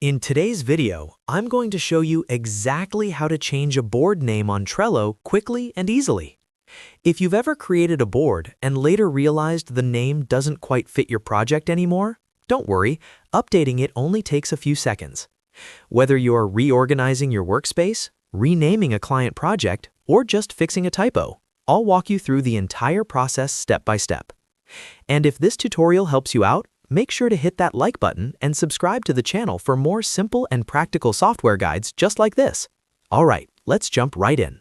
In today's video, I'm going to show you exactly how to change a board name on Trello quickly and easily. If you've ever created a board and later realized the name doesn't quite fit your project anymore, don't worry, updating it only takes a few seconds. Whether you're reorganizing your workspace, renaming a client project, or just fixing a typo, I'll walk you through the entire process step by step. And if this tutorial helps you out, make sure to hit that like button and subscribe to the channel for more simple and practical software guides just like this. All right, let's jump right in.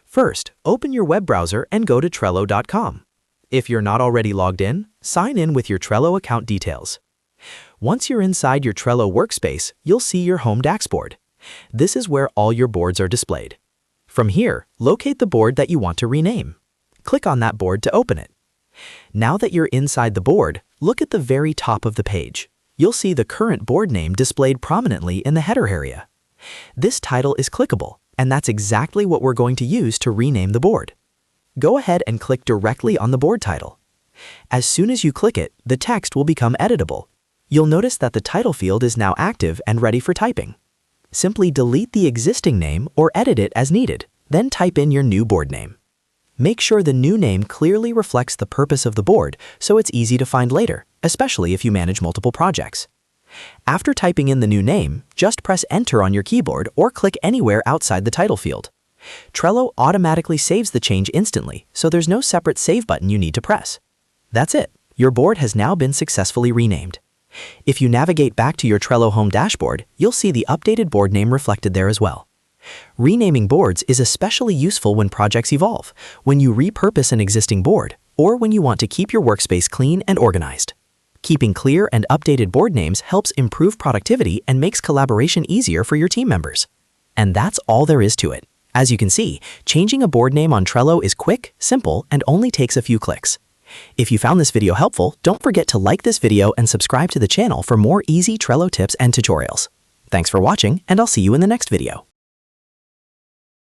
First, open your web browser and go to Trello.com. If you're not already logged in, sign in with your Trello account details. Once you're inside your Trello workspace, you'll see your home dashboard. This is where all your boards are displayed. From here, locate the board that you want to rename. Click on that board to open it. Now that you're inside the board, look at the very top of the page. You'll see the current board name displayed prominently in the header area. This title is clickable, and that's exactly what we're going to use to rename the board. Go ahead and click directly on the board title. As soon as you click it, the text will become editable. You'll notice that the title field is now active and ready for typing. Simply delete the existing name or edit it as needed, then type in your new board name. Make sure the new name clearly reflects the purpose of the board so it's easy to find later, especially if you manage multiple projects. After typing in the new name, just press Enter on your keyboard or click anywhere outside the title field. Trello automatically saves the change instantly, so there's no separate save button you need to press. That's it. Your board has now been successfully renamed. If you navigate back to your Trello home dashboard, you'll see the updated board name reflected there as well. Renaming boards is especially useful when projects evolve, when you repurpose an existing board, or when you want to keep your workspace clean and organized. Keeping clear and updated board names helps improve productivity and makes collaboration easier for your team members. And that's all there is to it. As you can see, changing a board name on Trello is quick, simple, and only takes a few clicks. If you found this video helpful, don't forget to like this video and subscribe to the channel for more easy Trello tips and tutorials. Thanks for watching, and I'll see you in the next video.